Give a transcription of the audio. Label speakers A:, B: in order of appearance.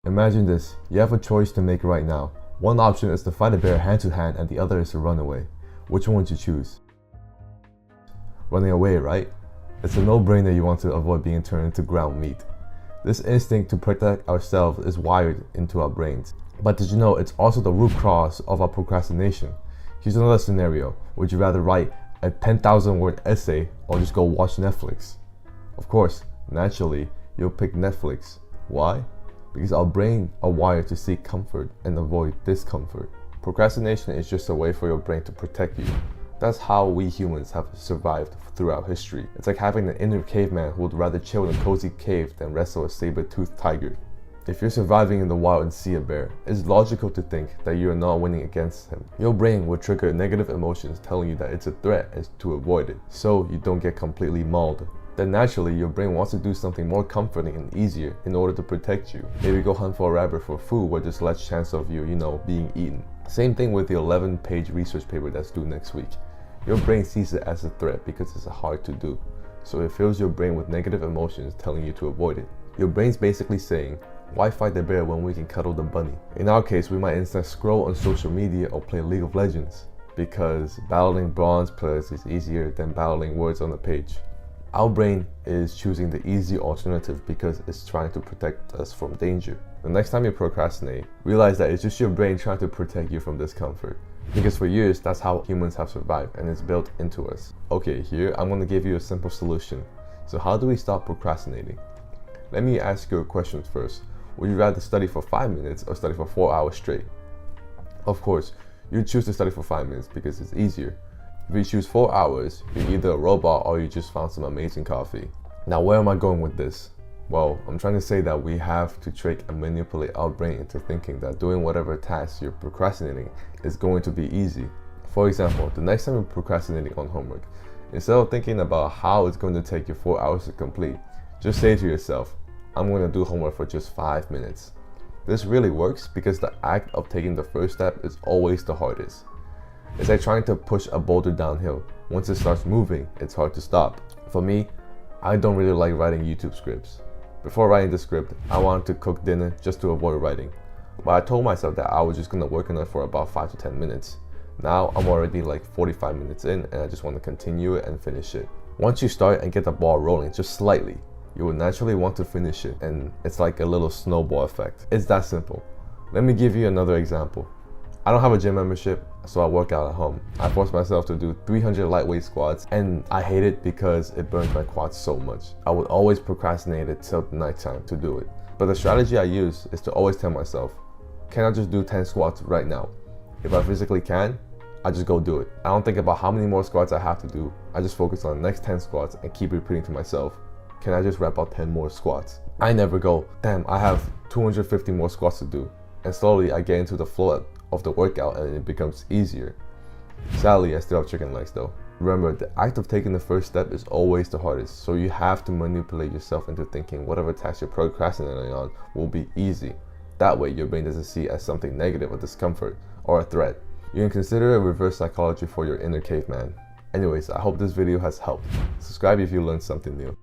A: Imagine this, you have a choice to make right now. One option is to fight a bear hand to hand and the other is to run away. Which one would you choose? Running away, right? It's a no-brainer you want to avoid being turned into ground meat. This instinct to protect ourselves is wired into our brains. But did you know it's also the root cause of our procrastination? Here's another scenario. Would you rather write a 10,000 word essay or just go watch Netflix? Of course, naturally, you'll pick Netflix. Why? Because our brain are wired to seek comfort and avoid discomfort. Procrastination is just a way for your brain to protect you. That's how we humans have survived throughout history. It's like having an inner caveman who would rather chill in a cozy cave than wrestle a saber-toothed tiger. If you're surviving in the wild and see a bear, it's logical to think that you are not winning against him. Your brain will trigger negative emotions telling you that it's a threat and to avoid it, so you don't get completely mauled. Then naturally, your brain wants to do something more comforting and easier in order to protect you. Maybe go hunt for a rabbit for food where there's less chance of you, being eaten. Same thing with the 11-page research paper that's due next week. Your brain sees it as a threat because it's hard to do. So it fills your brain with negative emotions telling you to avoid it. Your brain's basically saying, why fight the bear when we can cuddle the bunny? In our case, we might instead scroll on social media or play League of Legends because battling bronze players is easier than battling words on a page. Our brain is choosing the easy alternative because it's trying to protect us from danger. The next time you procrastinate, realize that it's just your brain trying to protect you from discomfort. Because for years, that's how humans have survived and it's built into us. Okay, here I'm going to give you a simple solution. So how do we stop procrastinating? Let me ask you a question first. Would you rather study for 5 minutes or study for 4 hours straight? Of course, you choose to study for 5 minutes because it's easier. If you choose 4 hours, you're either a robot or you just found some amazing coffee. Now, where am I going with this? Well, I'm trying to say that we have to trick and manipulate our brain into thinking that doing whatever task you're procrastinating is going to be easy. For example, the next time you're procrastinating on homework, instead of thinking about how it's going to take you 4 hours to complete, just say to yourself, I'm going to do homework for just 5 minutes. This really works because the act of taking the first step is always the hardest. It's like trying to push a boulder downhill. Once it starts moving, it's hard to stop. For me, I don't really like writing YouTube scripts. Before writing the script, I wanted to cook dinner just to avoid writing. But I told myself that I was just going to work on it for about 5 to 10 minutes. Now I'm already like 45 minutes in and I just want to continue it and finish it. Once you start and get the ball rolling just slightly, you will naturally want to finish it, and it's like a little snowball effect. It's that simple. Let me give you another example. I don't have a gym membership, so I work out at home. I force myself to do 300 lightweight squats, and I hate it because it burns my quads so much. I would always procrastinate it till nighttime to do it. But the strategy I use is to always tell myself, can I just do 10 squats right now? If I physically can, I just go do it. I don't think about how many more squats I have to do. I just focus on the next 10 squats and keep repeating to myself, can I just wrap out 10 more squats? I never go, damn, I have 250 more squats to do. And slowly I get into the flow of the workout and it becomes easier. Sadly, I still have chicken legs though. Remember, the act of taking the first step is always the hardest, so you have to manipulate yourself into thinking whatever task you're procrastinating on will be easy. That way, your brain doesn't see it as something negative, a discomfort, or a threat. You can consider a reverse psychology for your inner caveman. Anyways, I hope this video has helped. Subscribe if you learned something new.